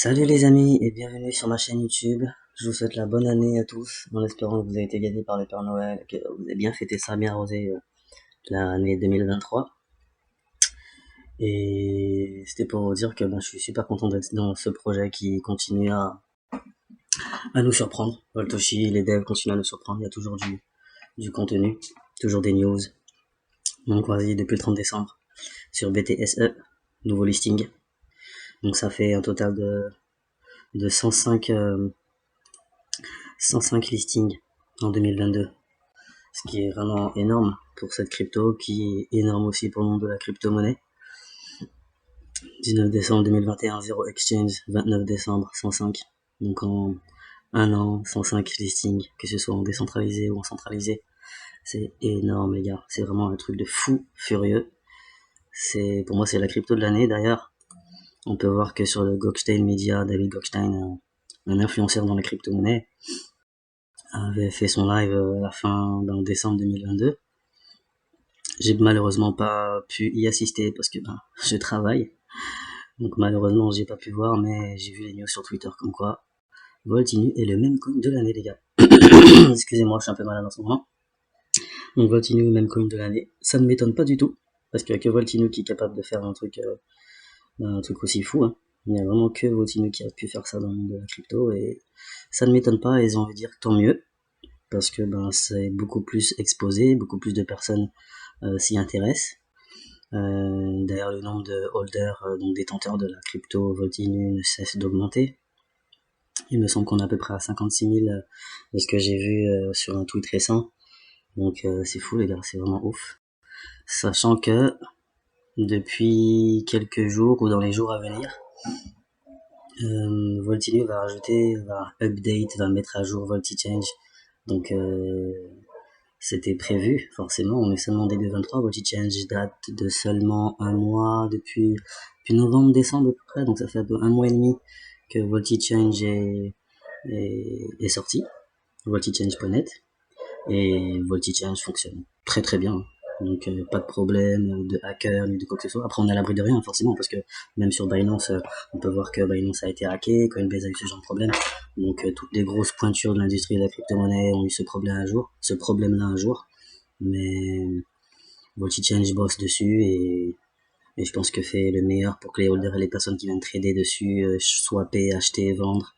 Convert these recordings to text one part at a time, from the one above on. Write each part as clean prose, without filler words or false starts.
Salut les amis et bienvenue sur ma chaîne YouTube. Je vous souhaite la bonne année à tous en espérant que vous avez été gâtés par le Père Noël, que vous avez bien fêté ça, bien arrosé l'année 2023. Et c'était pour vous dire que je suis super content d'être dans ce projet qui continue à nous surprendre. Voltoshi, les devs continuent à nous surprendre, il y a toujours du contenu, toujours des news. Donc vas-y, depuis le 30 décembre sur BTSE, nouveau listing. Donc ça fait un total de 105 listings en 2022. Ce qui est vraiment énorme pour cette crypto, qui est énorme aussi pour le monde de la crypto-monnaie. 19 décembre 2021, 0 exchange, 29 décembre, 105. Donc en un an, 105 listings, que ce soit en décentralisé ou en centralisé. C'est énorme les gars, c'est vraiment un truc de fou furieux. Pour moi c'est la crypto de l'année d'ailleurs. On peut voir que sur le Gokhstein Media, David Gokhstein, un influenceur dans la crypto-monnaie, avait fait son live à la fin, en décembre 2022. J'ai malheureusement pas pu y assister parce que je travaille. Donc malheureusement j'ai pas pu voir, mais j'ai vu les news sur Twitter comme quoi Voltinu est le même coin de l'année les gars. Excusez-moi, je suis un peu malade en ce moment. Donc Voltinu est le même coin de l'année. Ça ne m'étonne pas du tout, parce qu'il y a que Voltinu qui est capable de faire un truc aussi fou. Hein. Il n'y a vraiment que Voltinu qui a pu faire ça dans le monde de la crypto, et ça ne m'étonne pas, et ils ont envie de dire tant mieux, parce que c'est beaucoup plus exposé, beaucoup plus de personnes s'y intéressent. D'ailleurs, le nombre de holders, donc détenteurs de la crypto Voltinu ne cesse d'augmenter. Il me semble qu'on est à peu près à 56 000 de ce que j'ai vu sur un tweet récent. Donc c'est fou les gars, c'est vraiment ouf. Sachant que depuis quelques jours ou dans les jours à venir, Voltinu va update, va mettre à jour VoltiChange. Donc c'était prévu, forcément, on est seulement début 23, VoltiChange date de seulement un mois depuis novembre, décembre à peu près, donc ça fait un peu un mois et demi que VoltiChange est sorti, voltichange.net, et VoltiChange fonctionne très très bien. Donc pas de problème de hacker ni de quoi que ce soit. Après on est à l'abri de rien forcément parce que même sur Binance on peut voir que Binance a été hacké, Coinbase a eu ce genre de problème. Donc toutes les grosses pointures de l'industrie de la crypto-monnaie ont eu ce problème-là un jour. Mais VoltiChange bosse dessus et je pense que fait le meilleur pour que les holders et les personnes qui viennent trader dessus, swapper, acheter, vendre,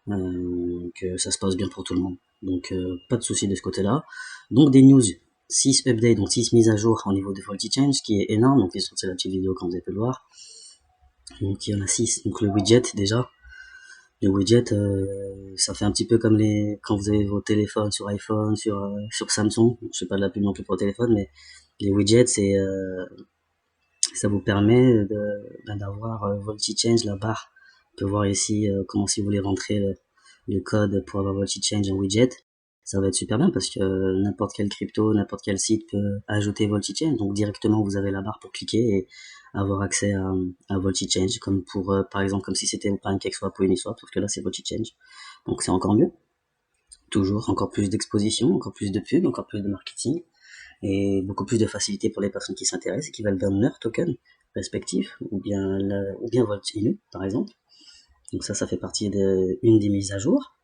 que ça se passe bien pour tout le monde. Donc pas de souci de ce côté-là. Donc des news, 6 updates, donc 6 mises à jour au niveau de VoltiChange, ce qui est énorme. Donc ils sont sur la petite vidéo quand vous avez pu le voir. Donc il y en a 6. Donc le widget déjà. Le widget, ça fait un petit peu comme quand vous avez vos téléphones sur iPhone, sur Samsung. Je sais pas de la pub non plus pour le téléphone, mais les widgets, ça vous permet d'avoir VoltiChange, la barre. On peut voir ici comment si vous voulez rentrer le code pour avoir VoltiChange en widget. Ça va être super bien parce que n'importe quel crypto, n'importe quel site peut ajouter VoltiChange. Donc directement vous avez la barre pour cliquer et avoir accès à VoltiChange, comme pour par exemple comme si c'était PancakeSwap ou Uniswap, sauf que là c'est VoltiChange. Donc c'est encore mieux. Toujours encore plus d'exposition, encore plus de pub, encore plus de marketing et beaucoup plus de facilité pour les personnes qui s'intéressent et qui veulent vendre leur token respectif ou bien Voltinu par exemple. Donc ça fait partie d'une des mises à jour.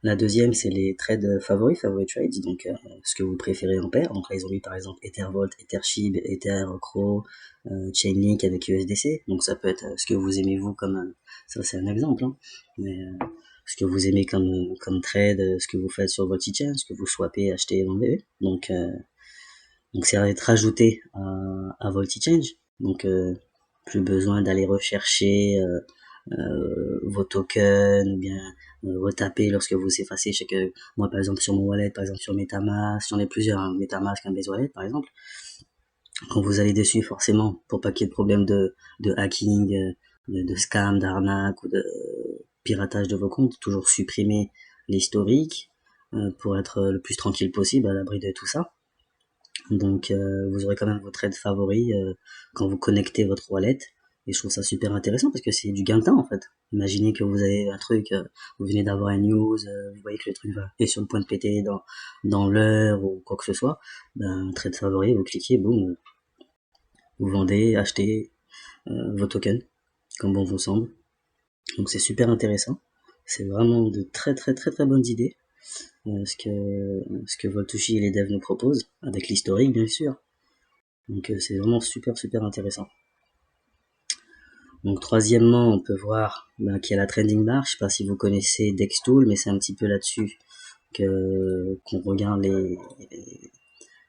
La deuxième, c'est les trades favoris, favorite trades, donc ce que vous préférez en paire. Donc là, ils ont mis par exemple EtherVolt, EtherShib, Ether, Crow, Chainlink avec USDC. Donc ça peut être ce que vous aimez vous comme... ça c'est un exemple, hein. Mais ce que vous aimez comme trade, ce que vous faites sur votre chain, ce que vous swappez, achetez et vendez. Donc c'est à être rajouté à VoltiChange. Donc plus besoin d'aller rechercher vos tokens ou bien retaper lorsque vous effacez. Je sais que moi par exemple sur mon wallet, par exemple sur Metamask, j'en ai plusieurs, hein, Metamask, un Base Wallet par exemple. Quand vous allez dessus, forcément, pour pas qu'il y ait de problème de hacking, de scam, d'arnaque ou de piratage de vos comptes, toujours supprimer l'historique pour être le plus tranquille possible à l'abri de tout ça. Donc vous aurez quand même vos trades favoris quand vous connectez votre wallet. Et je trouve ça super intéressant parce que c'est du gain de temps en fait. Imaginez que vous avez un truc, vous venez d'avoir une news, vous voyez que le truc est sur le point de péter dans l'heure ou quoi que ce soit. Ben, trade favori, vous cliquez, boum, vous vendez, achetez vos tokens comme bon vous semble. Donc c'est super intéressant. C'est vraiment de très très très très bonnes idées ce que Voltushi et les devs nous proposent, avec l'historique bien sûr. Donc c'est vraiment super super intéressant. Donc troisièmement, on peut voir qu'il y a la trending bar. Je sais pas si vous connaissez Dextool, mais c'est un petit peu là-dessus qu'on regarde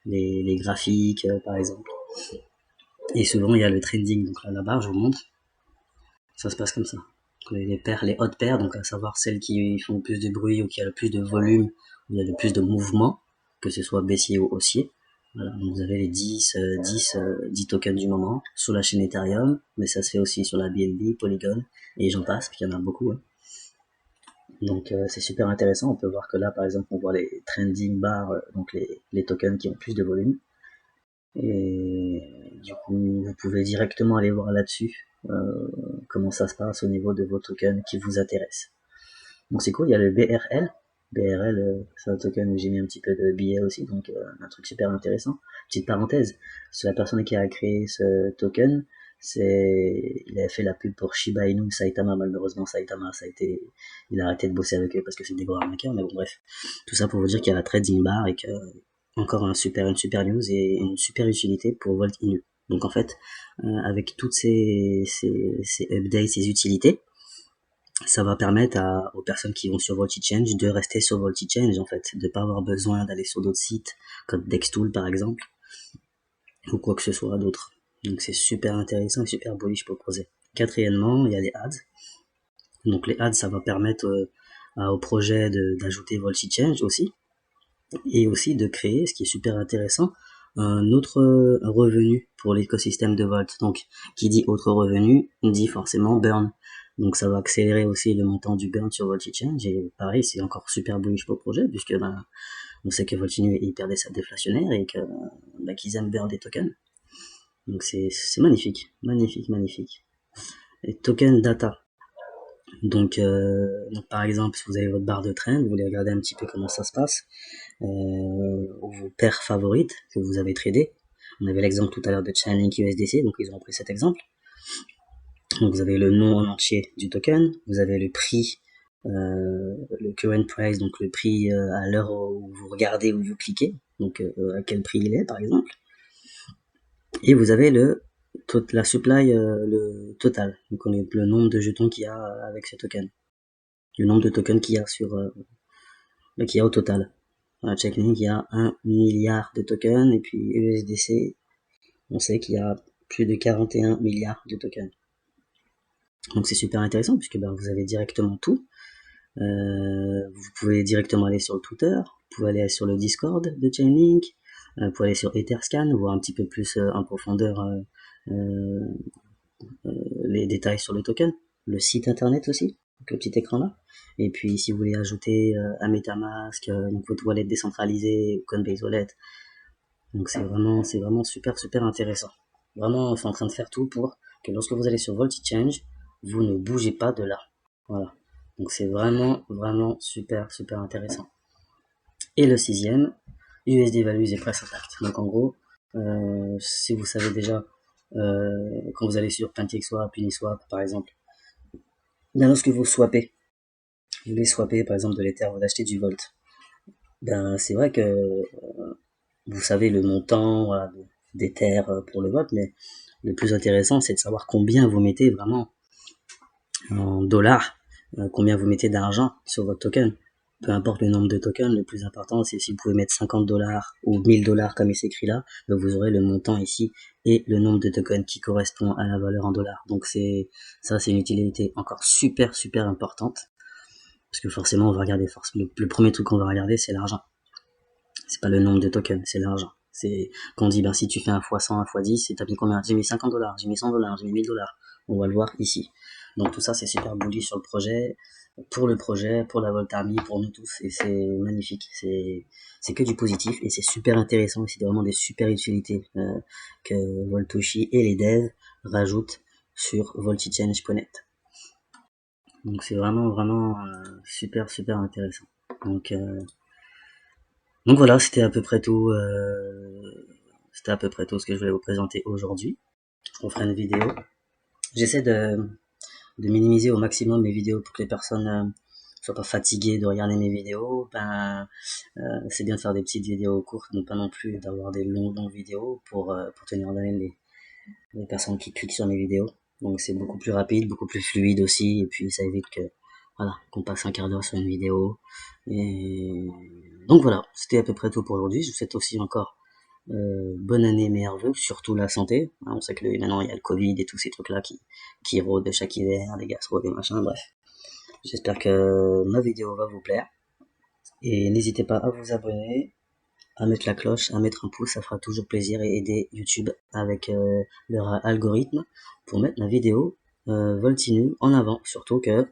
les graphiques par exemple. Et souvent il y a le trending. Donc là, la barre, je vous montre. Ça se passe comme ça. Les hautes paires, donc à savoir celles qui font le plus de bruit ou qui a le plus de volume, où il y a le plus de mouvement, que ce soit baissier ou haussier. Voilà, donc vous avez les 10 tokens du moment sur la chaîne Ethereum, mais ça se fait aussi sur la BNB, Polygon, et j'en passe, puis il y en a beaucoup. Hein. Donc c'est super intéressant, on peut voir que là par exemple on voit les trending bars, donc les tokens qui ont plus de volume. Et du coup vous pouvez directement aller voir là-dessus comment ça se passe au niveau de vos tokens qui vous intéressent. Donc c'est cool, il y a le BRL. BRL, c'est un token où j'ai mis un petit peu de billets aussi, donc un truc super intéressant. Petite parenthèse, c'est la personne qui a créé ce token, il a fait la pub pour Shiba Inu, Saitama. Malheureusement Saitama, il a arrêté de bosser avec eux parce que c'est des gros arnaqueurs, mais bon bref. Tout ça pour vous dire qu'il y a la trading bar et que encore une super news et une super utilité pour Volt Inu. Donc en fait, avec toutes ces updates, ces utilités, ça va permettre aux personnes qui vont sur VoltiChange de rester sur VoltiChange en fait, de pas avoir besoin d'aller sur d'autres sites comme Dextool par exemple ou quoi que ce soit d'autre. Donc c'est super intéressant et super bullish pour proposer. Quatrièmement, il y a les ads. Donc les ads, ça va permettre au projet d'ajouter VoltiChange aussi et aussi de créer, ce qui est super intéressant, un autre revenu pour l'écosystème de Volt. Donc qui dit autre revenu dit forcément burn. Donc ça va accélérer aussi le montant du burn sur VoltiChange et pareil c'est encore super bullish pour le projet puisque on sait que Voltinu est hyper déflationnaire et qu'ils aiment burn des tokens. Donc c'est magnifique, magnifique. Et token data. Donc par exemple si vous avez votre barre de trend, vous voulez regarder un petit peu comment ça se passe, vos paires favorites que vous avez tradées. On avait l'exemple tout à l'heure de Chainlink USDC, donc ils ont pris cet exemple. Donc vous avez le nom en entier du token, vous avez le prix, le current price, donc le prix à l'heure où vous regardez ou vous cliquez, donc à quel prix il est par exemple. Et vous avez la supply, le total, donc on est le nombre de jetons qu'il y a avec ce token, le nombre de tokens qu'il y a qu'il y a au total. À Chainlink, il y a 1 milliard de tokens, et puis USDC, on sait qu'il y a plus de 41 milliards de tokens. Donc c'est super intéressant puisque vous avez directement tout. Vous pouvez directement aller sur le Twitter, vous pouvez aller sur le Discord de Chainlink, vous pouvez aller sur Etherscan, voir un petit peu plus en profondeur les détails sur le token, le site internet aussi, donc le petit écran là. Et puis si vous voulez ajouter un MetaMask, donc votre wallet décentralisé, Coinbase Wallet, donc c'est vraiment super intéressant. Vraiment, c'est en train de faire tout pour que lorsque vous allez sur VoltiChange, vous ne bougez pas de là. Voilà. Donc c'est vraiment super intéressant. Et le sixième, USD Values et Price Impact. Donc en gros, si vous savez déjà, quand vous allez sur PancakeSwap, Uniswap par exemple, lorsque vous voulez swapper par exemple de l'Ether, vous achetez du Volt, c'est vrai que vous savez le montant d'Ether pour le Volt, mais le plus intéressant c'est de savoir combien vous mettez vraiment en dollars, combien vous mettez d'argent sur votre token. Peu importe le nombre de tokens, le plus important c'est si vous pouvez mettre 50 dollars ou 1000 dollars comme il s'écrit là, vous aurez le montant ici et le nombre de tokens qui correspond à la valeur en dollars. Donc c'est une utilité encore super importante parce que forcément on va regarder le premier truc qu'on va regarder c'est l'argent. C'est pas le nombre de tokens, c'est l'argent. C'est quand on dit si tu fais un x100, un x10, t'as mis combien? J'ai mis 50 dollars, j'ai mis 100 dollars, j'ai mis 1000 dollars. On va le voir ici. Donc tout ça c'est super bullish sur le projet, pour la Volt Army, pour nous tous, et c'est magnifique. C'est que du positif et c'est super intéressant. C'est vraiment des super utilités que Voltushi et les devs rajoutent sur voltichange.net. Donc c'est vraiment super intéressant. Donc voilà, c'était à peu près tout. C'était à peu près tout ce que je voulais vous présenter aujourd'hui. On fera une vidéo. J'essaie de minimiser au maximum mes vidéos pour que les personnes soient pas fatiguées de regarder mes vidéos. C'est bien de faire des petites vidéos courtes, mais pas non plus d'avoir des longues vidéos pour tenir en haleine les personnes qui cliquent sur mes vidéos. Donc c'est beaucoup plus rapide, beaucoup plus fluide aussi, et puis ça évite que voilà, qu'on passe un quart d'heure sur une vidéo. Et donc voilà, c'était à peu près tout pour aujourd'hui. Je vous souhaite aussi encore bonne année, meilleurs vœux, surtout la santé. On sait que maintenant il y a le Covid et tous ces trucs-là qui rôdent chaque hiver, des gastro, des machins, bref. J'espère que ma vidéo va vous plaire. Et n'hésitez pas à vous abonner, à mettre la cloche, à mettre un pouce, ça fera toujours plaisir et aider YouTube avec leur algorithme pour mettre ma vidéo Voltinu en avant. Surtout que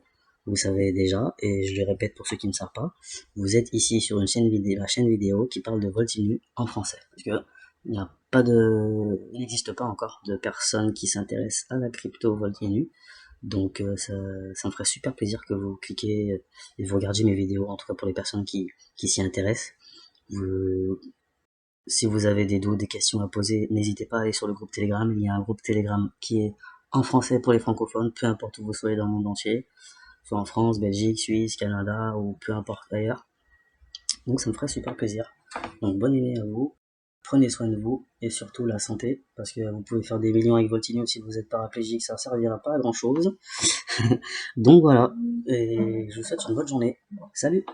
vous savez déjà, et je le répète pour ceux qui ne savent pas, vous êtes ici sur une chaîne vidéo, la chaîne vidéo qui parle de Voltinu en français. Parce que il n'existe pas encore de personnes qui s'intéressent à la crypto Voltinu. Donc ça me ferait super plaisir que vous cliquez et vous regardiez mes vidéos, en tout cas pour les personnes qui s'y intéressent. Si vous avez des doutes, des questions à poser, n'hésitez pas à aller sur le groupe Telegram. Il y a un groupe Telegram qui est en français pour les francophones, peu importe où vous soyez dans le monde entier, soit en France, Belgique, Suisse, Canada ou peu importe ailleurs. Donc ça me ferait super plaisir. Donc bonne année à vous, prenez soin de vous et surtout la santé, parce que vous pouvez faire des millions avec Voltinu, si vous êtes paraplégique, ça ne servira pas à grand chose. Donc voilà, et je vous souhaite une bonne journée. Salut!